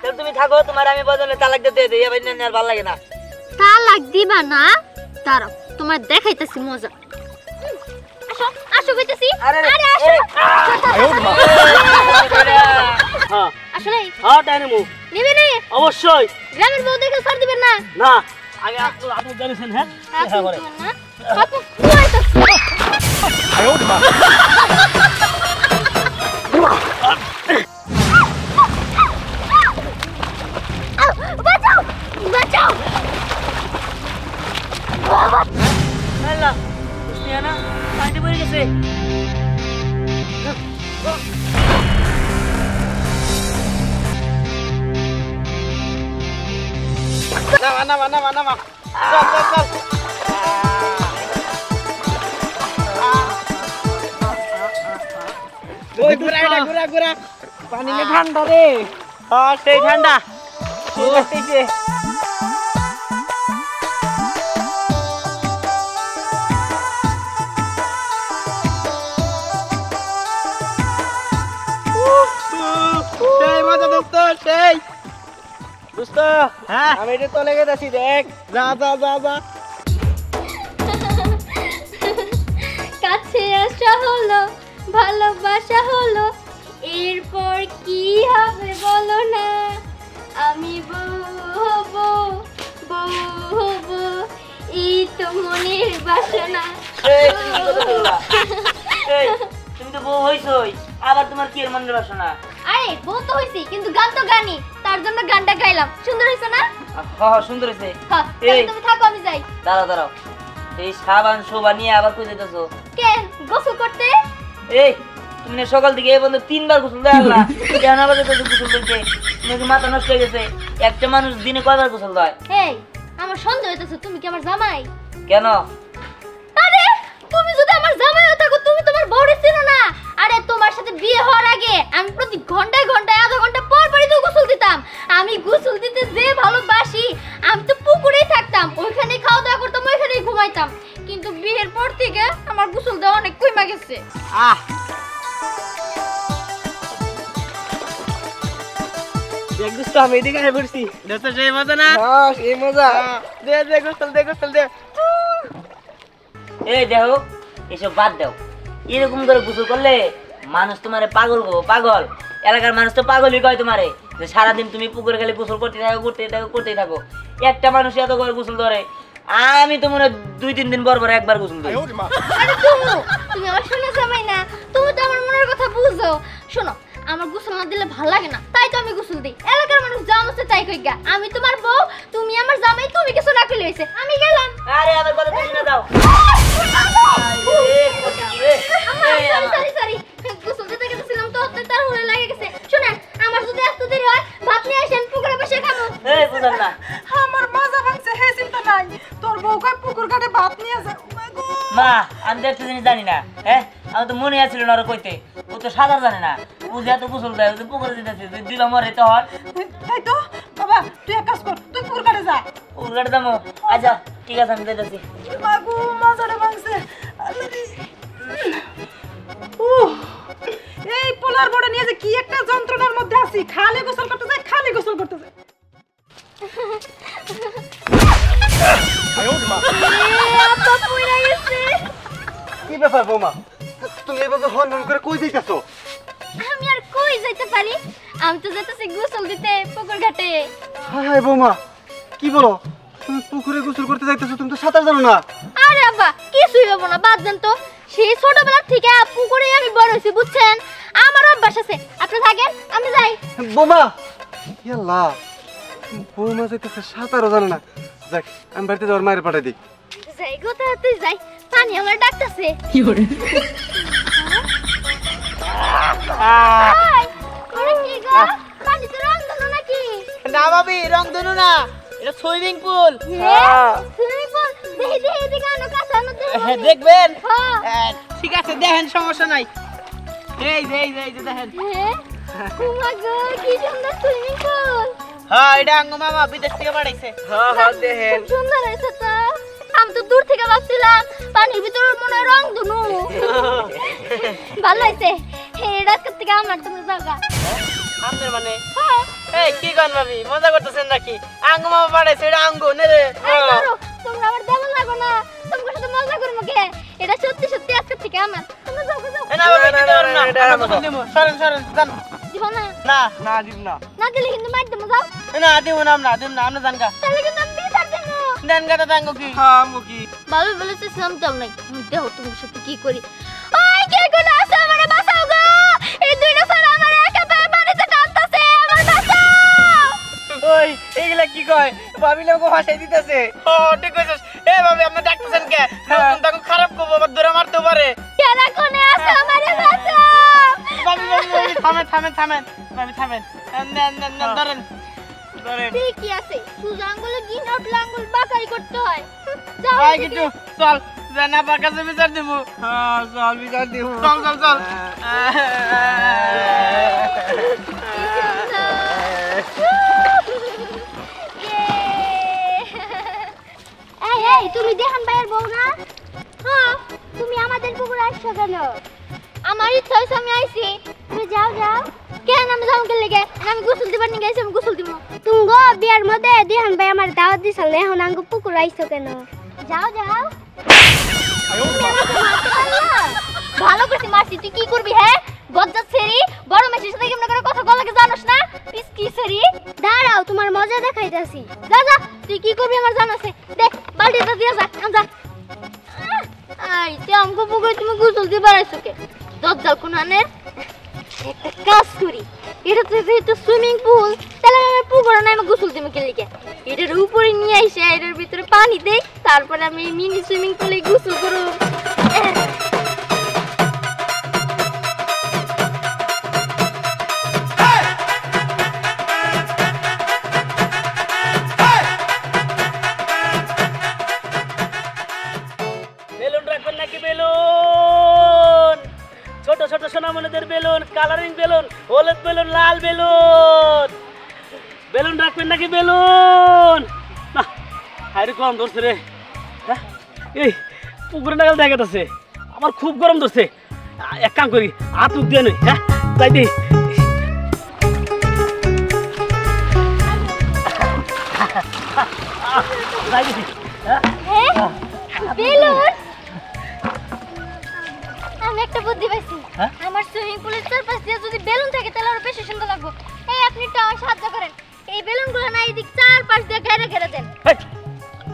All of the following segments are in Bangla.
তাহলে তুমি থাকো, তোমার আমি বদলে তালাক দিতে দেই, এবার আর ভালো লাগে না। তালাক দিবা না? দাঁড়াও তোমার দেখাইতেছি মজা। আসো আসো কইতেছি। আরে আসো। হ্যাঁ আসলে হ্যাঁ ডাইনামো নিবে না? অবশ্যই। গ্রামের বউ দেখে ছাড় দিবেন না? না আগে আপনি জানেন। হ্যাঁ আপু না আপু কইতাছি। আয়ো মা। বাঁচাও বাঁচাও। হ্যালো সুনিয়ানা পানি পড়ে গেছে। না চল ওই ঘুরা পানি নে ঠান্ডা রে। হ্যাঁ সেই ঠান্ডা লাগতেছে। সেই মজা দোস্ত, সেই দোস্ত। হ্যাঁ আমি এটা চলে গেছি, দেখ। যা যা যা যা। কাছে আসা হলো, ভালোবাসা হলো, এরপর কি হবে বলো না। আমি বউ হব, বউ হব, এই তো মনের বাসনা। এই তুমি কি কথা বললা? এই তুমি তো বউ হইছই, আবার তোমার কি এর মনের বাসনা? আরে বউ তো হইছি, কিন্তু গান তো গানি, তার জন্য গানটা গাইলাম। সুন্দর হইছে না? হ্যাঁ সুন্দর হইছে। হ্যাঁ এই তুমি থাকো, আমি যাই। দাঁড়াও এই সাবান শোভা নিয়ে আবার কই যেতেছো? কেন গোসল করতে? এই তুমি না সকাল থেকে এই পর্যন্ত 3 বার গোসল দেয় আল্লাহ, কেন আবার যেতেছো গোসল করতে? নাকি মাথা নষ্ট হয়ে গেছে? একটা মানুষ দিনে কয়বার গোসল দেয়? এই আমার সন্দেহ হইতেছে তুমি কি আমার জামাই? কেন? আরে তুমি যদি আমার জামাই হও থাকো, তুমি তোমার বউরে চিনো না? আরে তোমার সাথে বিয়ে হওয়ার আগে আমি প্রতি ঘন্টায় ঘন্টায় আধা ঘন্টা পর পরই তো গোসল দিতাম। আমি গোসল দিতে যে ভালোবাসি, আমি তো পুকুরেই থাকতাম, ওইখানেই খাওয়া দাওয়া করতাম, ওইখানেই ঘুমাইতাম। কিন্তু বিয়ের পর থেকে আমার গোসল দেওয়া অনেক কমে গেছে। আহ দেখ দোস্ত, আমি এদিকে আয় পড়ছি। দোস্ত সেই মজা না? হ্যাঁ সেই মজা। দে গোসল দে। এই দেখো, এসব বাদ দাও। এরকম করে গোসল করলে মানুষ তোমারে পাগল করবো, পাগল। এলাকার মানুষ তো পাগলই কয় তোমারে, যে সারাদিন তুমি পুকুরে খালি গোসল করতেই থাকো। একটা মানুষ এত করে গোসল ধরে, আমি তো মনে হয় 2-3 দিন পর একবার গোসল দিই। আরে তুমি আমার শোনা জামাই না, তুমি তো আমার মনের কথা বুঝো। শোনো, আমার গোসল না দিলে ভালো লাগে না, তাই তো আমি গোসল দিই। এলাকার মানুষ যা আছে তাই কইগা, আমি তোমার বউ, তুমি আমার জামাই, তুমি কিছু না কইলে হইছে, আমি গেলাম। আরে আমার কথা শুনে দাও। সরি গোসল দিতে গেছিলাম তো তার হয়ে লাগে গেছে। শুনেন, আমার যদি এত দেরি হয় ভাত নিয়ে আসেন, পুকুরে বসে খাবো। এই বুঝাল না, আমার মাজা ভাঙছে, হে চিন্তা নাই। তোর বউ কয় পুকুর ঘাটে ভাত নিয়ে যা। মা আমি তো একটা জিনিস জানি না। হ্যাঁ আমার তো মনে আছিল না ওরা কইতে, ও তো সাঁতার জানে না। ও যে এত গোসল দেয়, পুকুরে দিতেছে, দিল মরে তো হয়। তাই তো বাবা, তুই এক কাজ কর, তুই পুকুর ঘাটে যা। পুকুর কাটে দামো? আচ্ছা ঠিক আছে, আমি যাইতেছি। মাগো মাজাটা ভাঙছে। এই পোলার বড় নিয়ে যে কি একটা যন্ত্রণার মধ্যে আছি, খালি গোসল করতে যায়। কি ব্যাপার বৌমা, তুমি এভাবে হনহন করে কই যাইতাছো? আমি আর কই যাইতে পারি, আমি তো যাইতেছি গোসল দিতে পুকুর ঘাটে। হায় বৌমা, কি বলো? তুমি পুকুরে গোসল করতে যাইতেছো, তুমি তো সাঁতার জানো না। আরে আব্বা কিছুই হবো না, বাদ দেন তো। সেই ছোটবেলা থেকে পুকুরে আমি বড় হয়েছি, বুঝছেন? আমার অভ্যাস আছে। আপনি থাকেন, আমি যাই। বৌমা ইয়াল্লা, বৌমা যাইতেছে, সাঁতারও জানো না। যাক, আমি বাড়িতে যাওয়ার মায়ের পাঠাই দিই। যাই গো, তাড়াতাড়ি যাই, পানি আমার ডাকতেছে। পানি তো রং ধনু নাকি? না ভাবি, রং ধনু না, এটা সুইমিং পুল। Swimming pool? দেখি এদিকে আনো, কাছে আনো। দেখবেন? হ্যাঁ ঠিক আছে, দেখেন, সমস্যা নাই। এই যে দেখেন। ওমা গো, কি সুন্দর সুইমিং পুল। হ্যাঁ এটা আঙ্গু মামা বিদেশ থেকে পাঠাইছে। হ্যাঁ দেখেন, খুব সুন্দর হয়েছে তো। আমি তো দূর থেকে ভাবছিলাম পানির ভিতরে মনে হয় রং ধনু। ভালো হয়েছে, এটা থেকে আমার তুমি জায়গা। আপনার মানে? এই কি গান ভাবি মজা করতেছেন নাকি আঙ্গু মামা পাঠাইছে এটা আঙ্গু নে রে এই ধরো, তোমরা আমার দেবল লাগো না, তোমার সাথে মজা করবো কে? এটা সত্যি সত্যি আজকে থেকে আমার। তোমরা যাও যাও। এ না ভাবি দিতে পারো না আমরা গোসল দিমু সরেন সরেন যান দিও না, না না দিব না। না দিলে কিন্তু মার দেবো, যাও। এ না দিমু না আমরা জান গা তাহলে কিন্তু আমি বিচার দেবো। দেন গাটা দাঙ্গু কি হ্যাঁ মুকি ভালো বলেছে সামতাম নাই, দেখো তোমার সাথে কি করি। ওই কে কোন আছে, আমারে বাঁচাও গো। এই দুইটা স্যার আমার একেবারে বাড়িতে কাঁদতাছে, আমার বাঁচাও। ওই এইগুলা কি কয় ভাবি লোক ভাষাই দিতেছে ও ঠিক কইছস এ ভাবি আপনি ডাকতেছেন কে নতুন তাকে খারাপ করব আবার ধরে মারতে পারে কেরা কোনে আছে, আমারে বাঁচাও। ভাবি থামেন ভাবি থামেন ধরেন ঠিকই আছে, সুজা আঙ্গুলে গিন উঠলে আঙ্গুল বাঁকাই করতে হয়। যাও ভাই এদিকে। কিছু চল জানা পার কাছে বিচার দেব হ্যাঁ চল বিচার দিব। চল এই এই তুমি দেখান ভাইয়ের বউ না? হ্যাঁ, তুমি আমাদের পুকুরে আসছো কেন? আমার ইচ্ছা হয়েছে আমি আইছি। তুমি যাও যাও। কেন আমি যাও কে লেগে? আমি গোসল দিবার নিয়ে গেছি, আমি গোসল দিব। তুমি গো বিয়ার মধ্যে দেখান ভাই আমার দাওয়াত দিছিল, এখন আঙ্গু পুকুরে আইছো কেন? যাও যাও। ভালো করছি মাসি, তুই কি করবি? হ্যাঁ বজ্জাত ছেড়ি, বড় মেশির সাথে কেমন করে কথা বলা লাগে জানোস না? পিসকি ছেড়ি, দাঁড়াও তোমার মজা দেখাইতাছি। যা যা, তুই কি করবি আমার জানা আছে। দেখ বালতিটা দিয়ে যা, যা। আই তে আমগো পুকুরে তুমি গোসল দিতে পারাইছো কে? দজ্জাল কোনানের একটা কাজ করি, এটা তো যেহেতু সুইমিং পুল, তাহলে আমি পুকুরে না আমি গোসল দিব কে লিগে? এটার উপরে নিয়ে আইসে এটার ভিতরে পানি দেই, তারপরে আমি মিনি সুইমিং পুলে গোসল করব। বেলুন রাখবেন নাকি বেলুন? ছোট ছোট সোনামণিদের বেলুন, কালারিং বেলুন, হলুদ বেলুন, লাল বেলুন। বেলুন রাখবেন নাকি বেলুন? না হাইরে গরম ধরছে রে। হ্যাঁ এই পুকুরে নাগাল দেখা যাচ্ছে, আমার খুব গরম ধরছে। এক কাম করি, হাত মুখ দিয়ে নই। হ্যাঁ তাই দি তাই দিছি। বেলুন, আমি একটা বুদ্ধি পাইছি। হ্যাঁ? আমার সুইমিং পুলের চারপাশ দিয়ে যদি বেলুন থাকে তাহলে আরো বেশি সুন্দর লাগবে। এই আপনি একটু আমার সাহায্য করেন, এই বেলুনগুলো না এদিক চারপাশ দিয়ে ঘেরে ঘেরে দেন। হেই,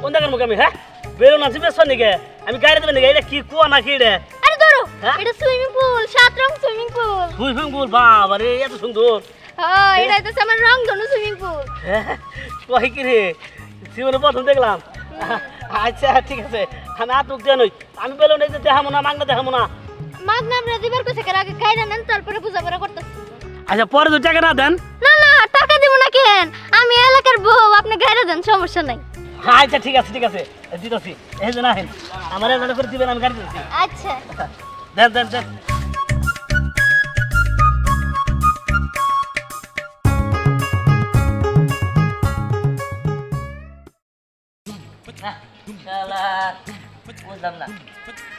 কোন দেখার মুখ আমি? হ্যাঁ বেলুন আছে বেশ নাকি? আমি গাড়ি দেবেন নাকি? এটা কি কুয়া নাকি? এটা আরে ধরো, হ্যাঁ? এটা সুইমিং পুল, 7 রং সুইমিং পুল। সুইমিং পুল, বাবা রে এত সুন্দর। হ্যাঁ, এটা হচ্ছে আমার রংধনু সুইমিং পুল। হ্যাঁ কয় কি রে, জীবনে প্রথম দেখলাম। আচ্ছা ঠিক আছে, আমি হাত মুখ দিয়ে নই। আমি বেলুন এই যে দেখাবো না, মাংনা দেখাবো না। মাগনা আমরা দিবার কইছে কেন, আগে গাইরা নেন তারপরে বুঝাপড়া করতেছি। আচ্ছা পরে তো টাকা না দেন? না না, টাকা দিব না কেন, আমি এলাকার বউ, আপনি গাইরা দেন, সমস্যা নাই। আচ্ছা ঠিক আছে দিতেছি। এই যে না হেন আমার এলাকা করে দিবেন, আমি গাড়ি দিতেছি। আচ্ছা দেন বুঝলাম না,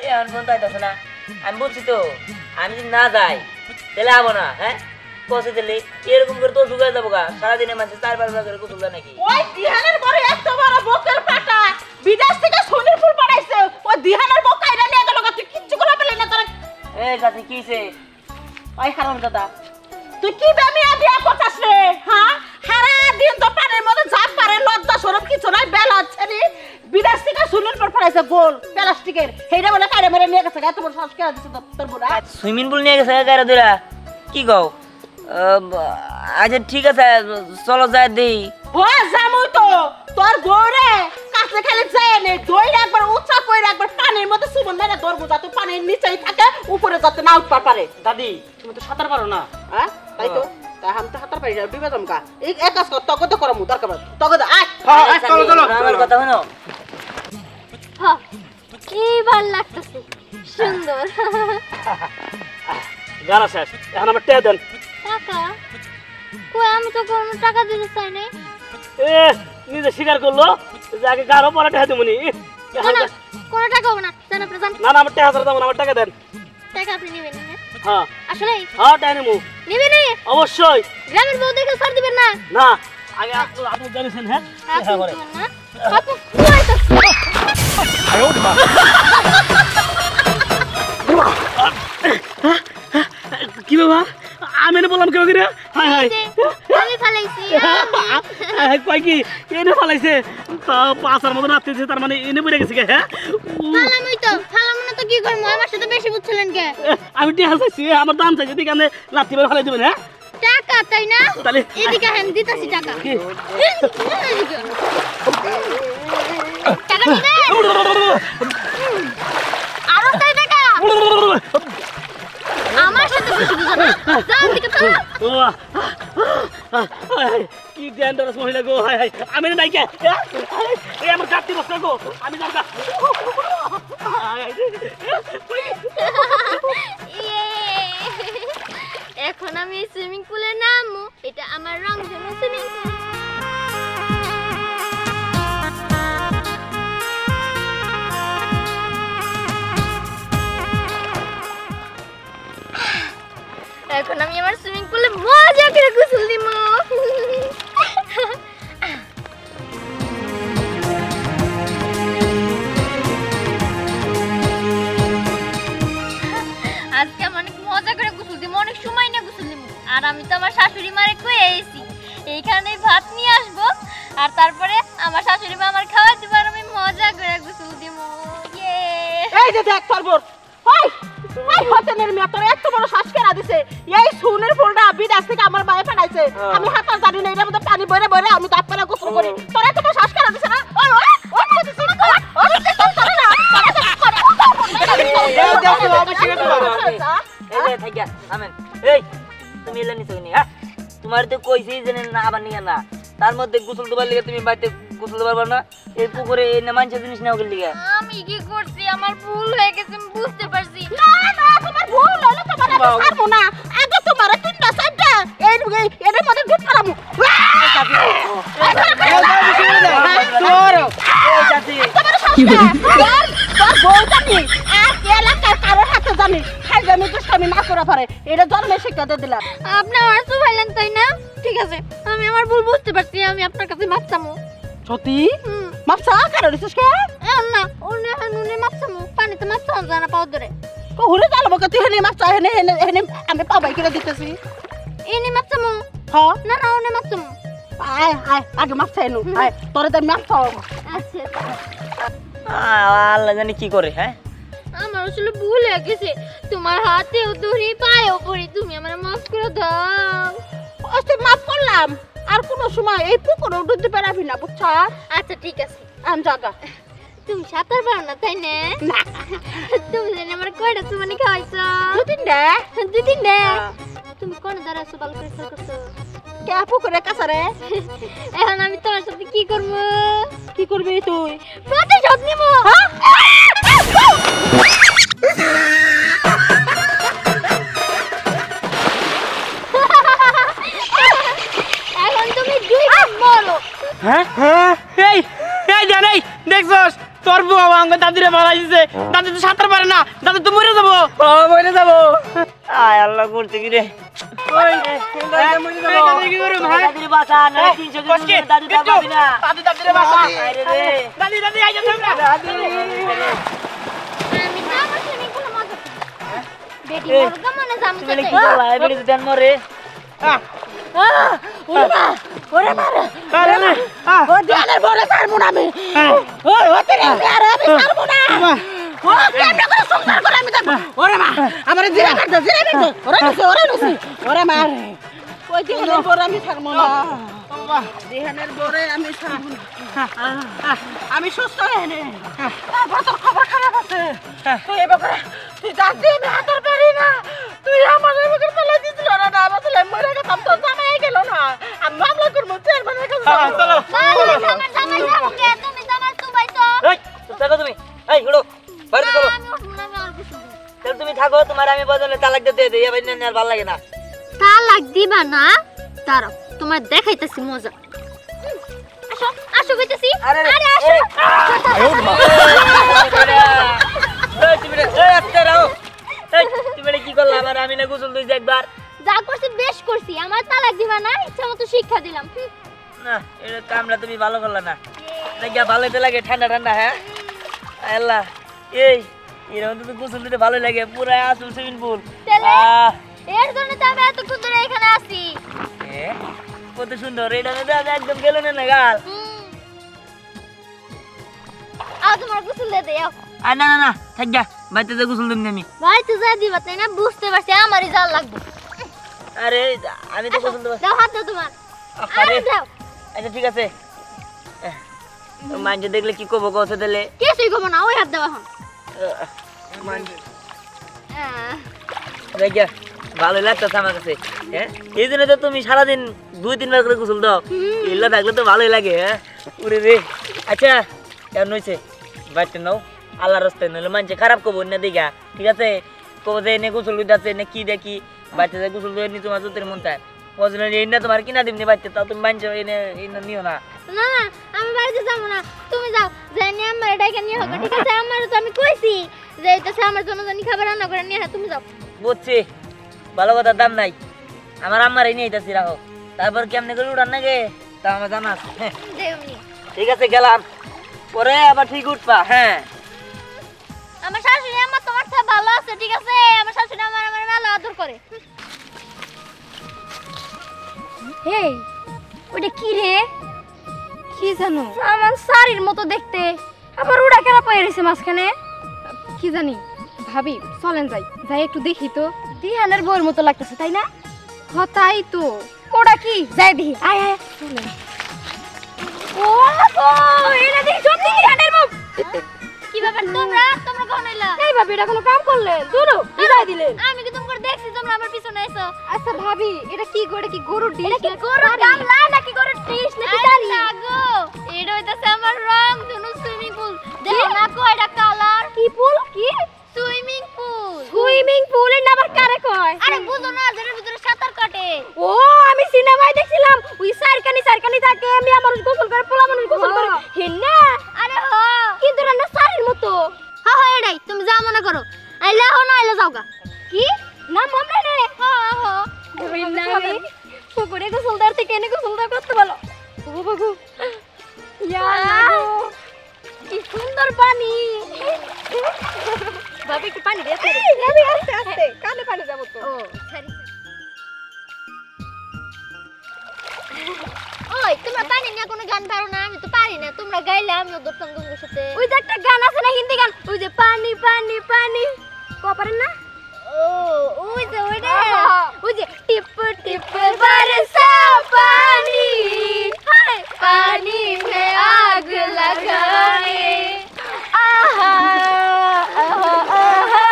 এখন ফোন পাইতেছে না। আমি বলছি তো, আমি যদি না যাই তাহলে আবো না। হ্যাঁ কষে দিলে এরকম করে তো ঢুকে যাবো গা। সারাদিনে মানুষ 4-5 বার করে গোসল দেয় নাকি? ওই দিহানের বড় এত বড় বোকের পাটা বিদেশ থেকে সোনির ফুল পাঠাইছে, ওই দিহানের বউ কাইরা নিয়ে গেল, তুই কিচ্ছু করে পেলি না তোরা। এই জাতি কিছে? ওই হারাম দাদা, তুই কি বেমিয়া বিয়া করতাস রে? হ্যাঁ সারা দিন তো পানের মধ্যে ঝাঁপ পারে, লজ্জা শরম কিছু নাই, বেলা হচ্ছে রে। বিদেশ থেকে সোনির ফুল পাঠাইছে গোল প্লাস্টিকের, সেইটা বলে কাইরা মেরে নিয়ে গেছে। এত বড় সাহস কেন দিছে তোর বুড়া? সুইমিং পুল নিয়ে গেছে গাড়ি ধরা? কি কও? আচ্ছা ঠিক আছে, চলো যাই দেই। ও জামুই তো তোর বউরে কাছে খেলে যায় নে, দইরা একবার উঁচা কইরা একবার পানির মধ্যে সুমন মেরে ধরবো, যাতে পানির নিচেই থাকে, উপরে যাতে না উঠতে পারে। দাদি তুমি তো সাঁতার পারো না। হ্যাঁ তাই তো, তাই আমি তো হাতার পারি না, ডুবে যাম কা। এই এক কাজ কর, তগদ করামু দরকার পড়ে, তগদ আয়। চলো আমার কথা শোনো। হ্যাঁ, কি ভাল লাগতেছে, সুন্দর। গাড়া শেষ, এখন আমার টেয়া দেন। টাকা কই, আমি তো কোনো টাকা দিতে চাই নাই। এ নিজে স্বীকার করলো যে আগে গাড়ো পরে টেয়া দেবনি। না না, কোনো টাকা হবে না, জান আপনি জান। না আমার টেয়া দেবো না, আমার টাকা দেন। টাকা আপনি নেবেন না? হ্যাঁ আসলে হ্যাঁ তাই নেবো নিবে নি অবশ্যই গ্রামের বউ দেখে ছাড় দিবেন না না আগে আপনি জানিছেন হ্যাঁ হ্যাঁ করে আপু কুয়াইতাছে কি বাবা আমি না বললাম কেউ কিরে হাই হাই আমি ফালাইছি কয় কি এনে ফালাইছে পাঁচার মতো রাত্রিছে তার মানে এনে পড়ে গেছে হ্যাঁ ফালামই তো ফালাম না তো কি করব আমার সাথে বেশি বুঝছিলেন কে আমি টিয়া চাইছি আমার দাম চাইছি এদিকে আপনি রাত্রি বেলা ফালাই দেবেন হ্যাঁ টাকা তাই না তাহলে এদিকে আমি দিতাছি টাকা কি? টাকা দিবে আরো তাই টাকা আমার সাথে বেশি বুঝো না যাও দিকে চলো কি ডেঞ্জারাস মহিলা গো হাই হাই আমি না নাইকা এই আমার কাটতি বসা গো আমি যাও গা এখন আমি সুইমিং পুলে নামবো এটা আমার রংধনু সুইমিং পুল এখন আমি আমার সুইমিং পুলে মজা করে গোসল দিব আজকে আমি অনেক মজা করে গোসল দিব অনেক সময় নিয়ে গোসল দিব আর আমি তো আমার শাশুড়ি মারে কয়ে এসেছি এইখানেই ভাত নিয়ে আসবো আর তারপরে আমার শাশুড়ি মা আমার খাওয়া দিব আর আমি মজা করে গোসল দিব এই যে দেখ তোর ওই ওই হতেনের মেয়ে তোর এত বড় শ্বাস কেনা দিছে এই সুনের ফুলটা বিদেশ থেকে আমার মায়ে পাঠাইছে আমি হাতার জানি না এর মধ্যে পানি বইরে বইরে আমি দাঁত পেরা গোসল করি তোর এত বড় শ্বাস কেনা দিছে না ওই ওই ওই দিছে না ওই তোর না এই থাইকা আমেন এই তুমি এলে নিছো নি হ্যাঁ তোমার তো কইছি যে না আবার নিয়া না তার মধ্যে গোসল দেবার লিগে তুমি বাড়িতে গোসল দেবার পারো না এই পুকুরে এই না মানছে জিনিস নাও গেল লিগে আমি কি করছি আমার ভুল হয়ে গেছে আমি বুঝতে পারছি না না তোমার ভুল হলো তোমার আমি ছাড়বো না আগে তোমার তিনটা চারটা এর মধ্যে ঢুক করামু তোর বউ জানি আর এলাকার কারোর হাতে জানি খাই জানি দুষ্টামি না করে পারে এটা জন্মে শিক্ষা দিয়ে দিলাম আপনি আমার সুভাইলেন তাই না ঠিক আছে আমি আমার ভুল বুঝতে পারছি আমি আপনার কাছে মাপ চামু সত্যি মাপসা কারো দিছিস কে না উনি মাপ চামু পানিতে মাপ চামু জানা পাও ধরে কহুরে জানবো কে তুই হেনে মাপসা হেনে হেনে হেনে আমি পাবাই করে দিতেছি ইনি মাপ চামু হ্যাঁ না না উনি মাপ চামু আয় আয় আগে মাপসা এনু আয় তোরে তো মাপসা আচ্ছা আল্লাহ জানি কি করে হ্যাঁ আমার আসলে ভুল হয়ে গেছে তোমার হাতেও ধরি পায়েও পড়ি তুমি আমার মাফ করে দাও আচ্ছা মাপ করলাম আর কোনো সময় এই পুকুরে ডুবতে পারবি না বুঝছ আচ্ছা ঠিক আছে আমি জাগা তুমি সাঁতার পারো না তাই না তুমি জানি আমার কয়টা সুমানি খাওয়াইছো দুদিন দে দুদিন দে তুমি কোন দাঁড়াছো ভালো করে খেয়াল করছো কে পুকুরে কাছারে এখন আমি তোমার সাথে কি করবো কি করবি তুই প্রতিশোধ নিব এখন তুমি দুই মরো হ্যাঁ হ্যাঁ এই এই জান এই দেখছস তোর বউ আমাকে দাদিরে মারা দিছে দাদি তো সাঁতার পারে না দাদি তো মরে যাবো মরে যাবো আয় আল্লাহ করতে কি রে ওই দাদি কি করব ভাই দাদির বাসা না 300 কসকে দাদি তা পাবি না দাদি দাদিরে বাসা আরে রে দাদি দাদি আই যা তোমরা দাদি আমি তো আমার সুইমিং পুলে মজা বেটি এই, মুরগা মনে জাম তুমি কি করলা এই বেটি দেন মরে ওরে মারে আরে রে ও দিয়ালের বড় ছাড়বো না আমি ওই হতে রে আর আমি ছাড়বো না ও কেমনে করে সুন্দর করে আমি দেখো ওরে মা আমারে জিরা কাট জিরা কাট ওরে নসি ওরে মা ওই দিহানের বড় আমি ছাড়বো না দিহানের বড় আমি ছাড়বো না আমি সুস্থ হয়ে নে তোর খবর খারাপ আছে তুই এবার তুই যাচ্ছি আমি হাতের পারি না তুই আমার এবার পালা দিছিল না না বলে মরে গেলাম তো জামাই গেল না আমি মামলা করবো চেয়ারম্যানের কাছে চলো আমার জামাই যাবকে তুমি জামাই সুবাইছো এই চুপ থাকো তুমি এই হড়ো বাইরে চলো আমি উঠবো না আমি আর কিছু না। তাহলে তুমি থাকো তোমার আমি বদলে তালাক দিতে দেই ভাই না আর ভালো লাগে না তালাক দিবা না দাঁড়াও তোমার দেখাইতেছি মজা আসো আসো কইতেছি আরে আরে আসো এই তুমি রে এই আস্তে রাও এই তুমি কি করলাম আর আমি না গোসল দিয়েছি একবার। যা করছি বেশ করছি, আমার তালাক দিবা না, ইচ্ছা মতো শিক্ষা দিলাম। না এটা কামলা তুমি ভালো করলা না, গিয়া ভালো হইতে লাগে ঠান্ডা ঠান্ডা। হ্যাঁ আল্লাহ, এই এরকম তো গোসল দিতে ভালো লাগে, পুরা আসল সুইমিং পুল। তাহলে এর জন্য তো আমি এতক্ষণ ধরে এখানে আছি। কত সুন্দর, এটা একদম গেল না গাল। আও তোমার গোসল দিয়ে দাও। আর না না না থাক গা, বাড়িতে যে গোসল দিন আমি। বাড়িতে যা দিবা তাই না, বুঝতে পারছি আমারই জাল লাগবে। আরে আমি তো গোসল দেব। দাও হাত দাও তোমার। আরে দাও। আচ্ছা ঠিক আছে, মানছে দেখলে কি করবো কত দিলে? কিছুই করবো না, ওই হাত দাও এখন। দেখ ভালো লাগতেছে আমার কাছে। হ্যাঁ এই জন্য তো তুমি সারাদিন 2-3 বার করে গোসল দাও, এগুলো থাকলে তো ভালোই লাগে। হ্যাঁ উরে রে। আচ্ছা কেমন হয়েছে বাড়িতে নাও, আল্লাহর রাস্তায় নইলে মানছে খারাপ করবো না দিঘা, ঠিক আছে? কবো যে এনে গোসল দিতে এনে কি দেখি বাড়িতে যে গোসল দিয়ে নি তোমার যতের মন চায় পছন্দ এনে তোমার কিনা দিবনি বাড়িতে, তাও তুমি মানছো এনে এনে নিও না। না না আমি বাড়িতে যাবো না, তুমি যাও, জানি আমার এটাকে নিয়ে হোক, ঠিক আছে? আমার তো আমি কইছি যে এটা আমার জন্য জানি খাবার রান্না করে নিয়ে তুমি যাও। বুঝছি, ভালো কথার দাম নাই, আমার আম্মার এই নিয়ে আইতাছি রাখো, তারপর কেমনে করে উঠান নাকি তা আমার জানা আছে। হ্যাঁ ঠিক আছে গেলাম, পরে আবার ঠিক উঠবা। হ্যাঁ আমার শাশুড়ি আমার তোমার থেকে ভালো আছে, ঠিক আছে? আমার শাশুড়ি আমার মেলা আদর করে। হেই ওটা কি রে? কি জানো, আমার শাড়ির মতো দেখতে, আবার ওটা কেন পেয়ে রয়েছে মাঝখানে? কি জানি ভাবি, চলেন যাই, যাই একটু দেখি তো। দিহানের বউয়ের মতো লাগতেছে তাই না? হ তাই তো। ওটা কি, যাই দেখি। আয় আয় চলেন। ও গো, এটা দেখি সত্যি দিহানের বউ। কি ব্যাপার তোমরা তোমরা কোন হইলা? এই ভাবি এটা কোনো কাম করলেন? দূরও বিদায় দিলেন। আমি কি তোমাকে দেখছি তোমরা আমার পিছনে এসো? আচ্ছা ভাবি এটা কি গো? এটা কি গরুর ডিশ? এটা কি গরুর গামলা নাকি গরুর ডিশ নাকি জানি? গো এটা হইতাছে আমার রং ধনু সুইমিং পুল। দেখো না কয়টা কালার। কি পুল? কি সুইমিং পুল? সুইমিং পুল এর নাম আর কারে কয়? আরে বুঝো না, যেটার ভিতরে সাঁতার কাটে। ও আমি সিনেমায় দেখছিলাম ওই সারকানি থাকে, আমি আমার গোসল করে, পোলা মানুষ গোসল করে হেন্না। আরে হ কিন্তু রান্না সারির মতো। হ্যাঁ হ্যাঁ এটাই, তুমি যা মনে করো। আইলা হো না আইলা যাওগা। কি নাম আমরা রে? হ্যাঁ হ্যাঁ আমি পুকুরে গোসলদার থেকে এনে গোসলদার করতে বলো। ও বাবু ইয়া কি সুন্দর পানি। ভাবি একটু পানি দে। আমি আস্তে আস্তে কানে পানি যাব তো। ও সরি। ওই তোমরা পানি নিয়ে কোনো গান পারো না? আমি তো পারি না, তোমরা গাইলে আমিও ধরতাম তোমাদের সাথে। ওই যে একটা গান আছে না, হিন্দি গান, ওই যে পানি পানি পানি, কো পারেন না? ও ওই যে ওইটা, ওই যে টিপ টিপ बरसा पानी, हाय पानी में आग लगाए, आहा आहा आहा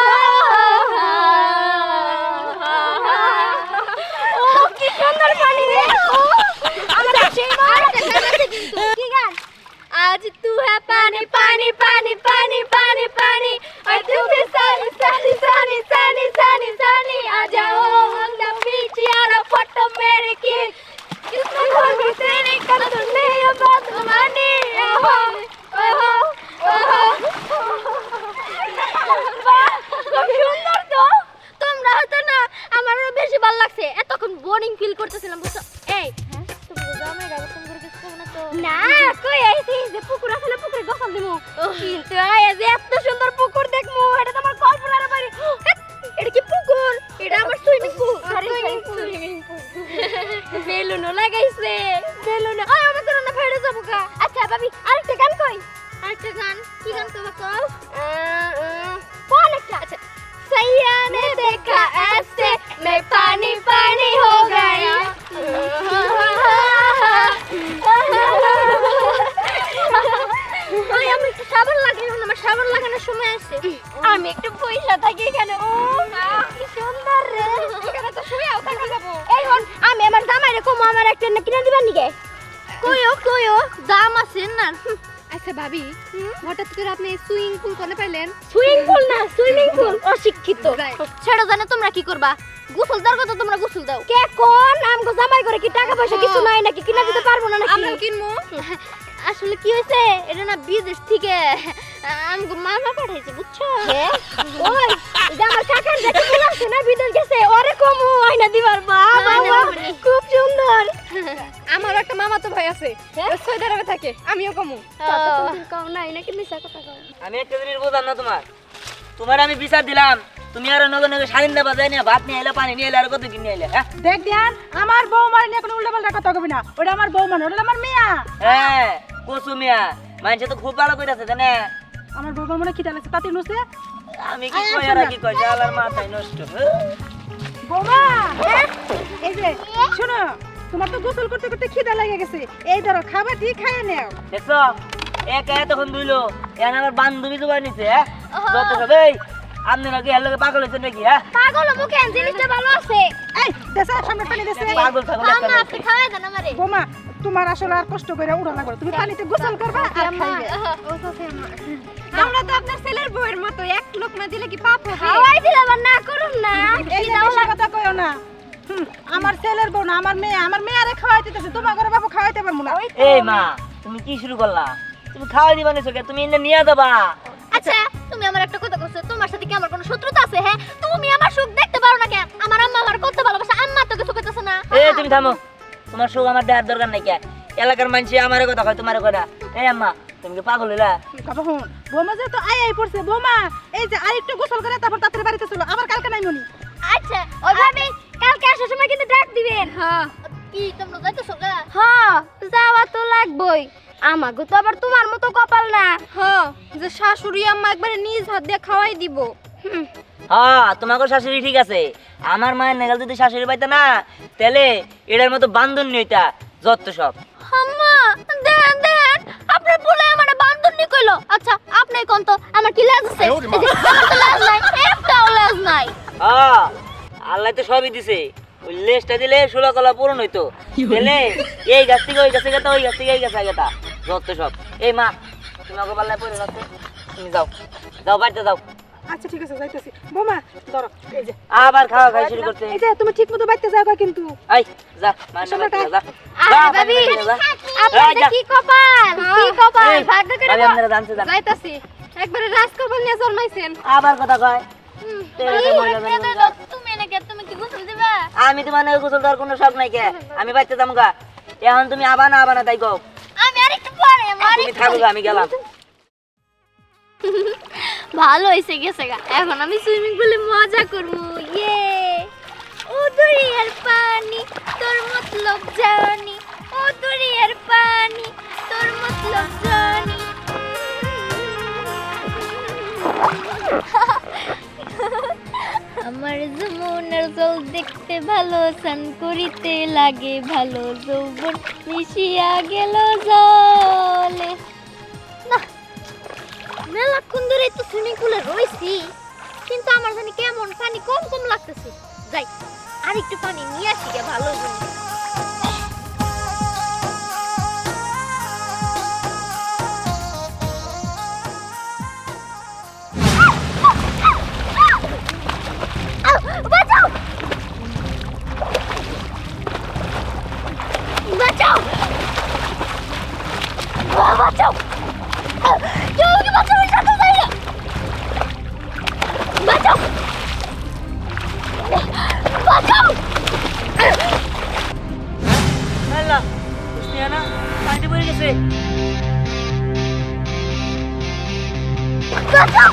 आहा। ও কি সুন্দর পানি রে। আমরা সেই মারতে কিন্তু কি গান? आज तू है पानी पानी पानी पानी पानी पानी, और तू भी सानी सानी सानी सानी सानी सानी, आ जाओ हम ना बीच यार फोटो मेरे की, किसने खोल भी तेरे कदम में ये बात मानी। ओहो ओहो ओहो वाह খুব সুন্দর তো। তোমরা হয়তো না, আমারও বেশি ভালো লাগছে। এতক্ষণ বোরিং ফিল করতেছিলাম বুঝছো? এই তুমি তো জামাই রাখতাম করে কিছু না তো? না কই আইছি যে পুকুর আছে না, পুকুরে গোসল দিমু, কিন্তু আয় যে এত সুন্দর পুকুর দেখমু এটা তো আমার কল্পনার বাইরে। এটা কি পুকুর? এটা আমার সুইমিং পুল। সুইমিং পুল বেলুনও লাগাইছে, বেলুন। আয় আমি তো না ফেড়ে যাবো কা। আচ্ছা ভাবি আরেকটা গান কই? আরেকটা গান কি গান কইবা কও? কোন একটা? আচ্ছা सैया ने देखा ऐसे मैं पानी पानी हो गई। ওই আমি একটু সাবান লাগাইলাম, আমার সাবান লাগানোর সময় আছে। আমি একটু পয়সা থাকি এখানে। ও কি সুন্দর রে, এখানে তো শুয়েও থাকা যাবো। এই হন আমি আমার জামাইরে কমো আমার একটা না কিনে দিবেন নিকে? কইও দাম আছে না। আচ্ছা ভাবি হঠাৎ করে আপনি সুইমিং পুল কোনে পাইলেন? সুইমিং পুল না সুইমিং পুল, অশিক্ষিত। ছেড়ে জানে তোমরা কি করবা? গোসল দাও তো, তোমরা গোসল দাও। কে কোন আমগো জামাই করে কি টাকা পয়সা কিছু নাই নাকি কিনা দিতে পারবো না নাকি? আমরা কিনবো। আসলে কি হয়েছে এটা না বিদেশ থেকে আমগো মামা পাঠাইছে বুঝছো ওই এটা আমার কাকার দেখে বলছে না বিদেশ গেছে ওরে কমু আয়না দিবার বাবা খুব সুন্দর আমার একটা মামা তো ভাই আছে সৌদি আরবে থাকে আমিও কমু তুমি কম না এনা কি মিছা কথা কও আমি একটা জিনিস বুঝলাম না তোমার আমি বিচার দিলাম তুমি আর নগে নগে সারিন্দা বাজায় নিয়ে ভাত নিয়ে এলে পানি নিয়ে এলে আর কত কিনে এলে হ্যাঁ দেখ ধ্যান আমার বৌমার নিয়ে কোনো উল্টাপাল্টা কথা কবি না ওটা আমার বৌমা না ওটা আমার মেয়া হ্যাঁ কুসুমিয়া মানুষে তো খুব ভালো কইতাছে জানে আমার বৌমা মনে খিদা লাগছে তাতে নুসে আমি কি কই আর কি কই শালার মাথায় নষ্ট বৌমা এই যে শোনো তোমার তো গোসল করতে করতে খিদা লেগে গেছে এই ধরো খাবার ঠিক খাইয়ে নাও দেখছো একা তখন দুইলো এখন আমার বান্ধবী জোগাড় নিছে হ্যাঁ যত সব এই আপনি নাকি এর লগে পাগল হয়েছেন নাকি হ্যাঁ পাগল হবো কেন জিনিসটা ভালো আছে এই দেশা সামনে পানি দেশে পাগল ছাগল একটা মামা আপনি খাওয়াই দেন আমারে বৌমা তোমার আসলে আর কষ্ট করে উড়া লাগবে তুমি পানিতে গোসল করবা আর খাইবে আমরা তো আপনার ছেলের বউয়ের মতো এক লোক না দিলে কি পাপ হবে খাওয়াই দিলে আবার না করুন না এই যে বেশি কথা কইও না আমার ছেলের বউ না আমার মেয়ে আরে খাওয়াইতে দিতেছে তোমার ঘরে বাবু খাওয়াইতে পারবো না এই মা তুমি কি শুরু করলা তুমি খাওয়াই দিবা নিছো কে তুমি এনে নিয়ে যাবা আচ্ছা তুমি আমার একটা কথা কইছো তোমার সাথে কি আমার কোনো শত্রুতা আছে হ্যাঁ তুমি আমার সুখ দেখতে পারো না কেন আমার আম্মা আমার কত ভালোবাসে আম্মা তো কিছু কইতাছে না এই তুমি থামো তোমার সুখ আমার দেওয়ার দরকার নাই কে এলাকার মানুষ আমারে কথা কয় তোমারে কয় না এই আম্মা তুমি কি পাগল হইলা কবে হুন বৌমা যে তো আই পড়ছে বৌমা এই যে আরেকটু গোসল করে তারপর তাড়াতাড়ি বাড়িতে চলো আবার কালকে নাই মনি আচ্ছা ওই ভাবি কালকে আসার সময় কিন্তু ডাক দিবেন হ্যাঁ কি তোমরা যাইতেছো না হ্যাঁ যাওয়া তো লাগবেই আমাগো তো আবার তোমার মতো কপাল না হ্যাঁ যে শাশুড়ি আম্মা একবারে নিজ হাত দিয়ে খাওয়াই দিব হ্যাঁ তোমাকে শাশুড়ি ঠিক আছে আমার মায়ের নেগাল যদি শাশুড়ি পাইতা না তাহলে এটার মতো বান্ধন হইতা যত সব আম্মা দেন দেন আপনি বলে আমারে বান্ধনী কইলো আচ্ছা আপনি কোন তো আমার কি লাজ আছে এই যে, আমার তো লাজ নাই একটাও লাজ নাই হ্যাঁ আল্লাহ তো সবই দিছে ওই লেজটা দিলে 16 কলা পূরণ হইতো তাহলে এই গাছ থেকে ওই গাছে গেতা ওই গাছ থেকে এই গাছে গেতা যত সব এই মা তোমাকে পাল্লায় পড়ে রাখতে তুমি যাও যাও বাড়িতে যাও আচ্ছা ঠিক আছে যাইতেছি বৌমা ধরো এই যে আবার খাওয়া খাই শুরু করতে এই যে তুমি ঠিকমতো বাইতে যাও কিন্তু আই যা মানে বাড়িতে যা আরে ভাবি আপনাদের কি কপাল কি কপাল ভাগ্য করে আমি আপনারা জানতে জান যাইতাছি একবারে রাজকপাল নিয়ে জন্মাইছেন আবার কথা কয় তুমি কি গোসল দিবা আমি তোমার নাকি গোসল দেওয়ার কোনো শখ নাই কে আমি বাড়িতে যাবো গা এখন তুমি আবা না তাই কও আমি আরেকটু পরে তুমি থাকো গা, আমি গেলাম ভালো হইছে গেছে গা এখন আমি সুইমিং পুলে মজা করব ইয়ে ও দরিয়ার পানি তোর মতলব জানি ও দরিয়ার পানি তোর মতলব জানি আমার যমুনার জল দেখতে ভালো স্নান করিতে লাগে ভালো যৌবন মিশিয়া গেল জলে না মেলাক্ষণ ধরে তো সুইমিং পুলে রয়েছি কিন্তু আমার জানি কেমন পানি কম কম লাগতেছে যাই আর একটু পানি নিয়ে আসি গে ভালো জন্য বাঁচাও বাঁচাও বাঁচাও কেউ আমাকে বাঁচাও সাথে যাই না বাঁচাও বাঁচাও আল্লাহ কুসমিয়ানা পানিতে পড়ে গেছে বাঁচাও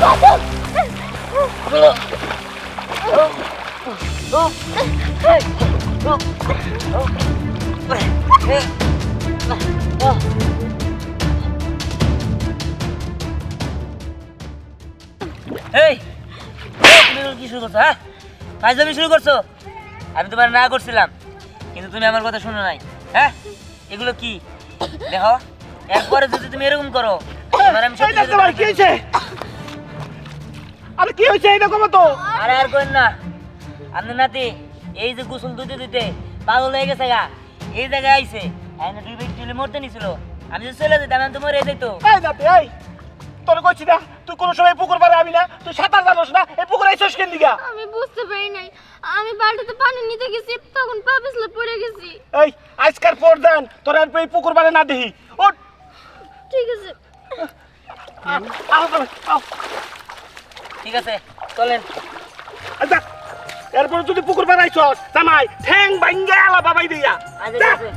বাঁচাও এই তুমি কি শুরু করছো হ্যাঁ ফাইজলামি শুরু করছো আমি তোমার না করছিলাম কিন্তু তুমি আমার কথা শুনো নাই হ্যাঁ এগুলো কি দেখো একবারে যদি তুমি এরকম করো এবার আমি সত্যি তোমার কি হয়েছে আরে কি হয়েছে এটা কম তো আরে আর কইন না আপনি নাতি এই যে গোসল দিতে দিতে পাগল হয়ে গেছে গা এই জায়গায় আইছে আইনা দুই ব্যক্তি চলে মরতে নিছিল আমি যে চলে যেতাম আমি তো মরে যেত এই নাতি এই তোর কইছি না তুই কোন সময় পুকুর পারে আমি না তুই সাঁতার জানোস না এই পুকুরে আইছস কেন দিগা আমি বুঝতে পারি নাই আমি বালতিতে পানি নিতে গেছি তখন পা পিছলে পড়ে গেছি এই আজকার পর দেন তোর আর এই পুকুর পারে না দেখি ওঠ ঠিক আছে আও ঠিক আছে চলেন আচ্ছা এরপর যদি পুকুর পারে আইছস জামাই ঠ্যাং ভাঙ্গে আলা বাবাই দিয়া আচ্ছা ঠিক আছে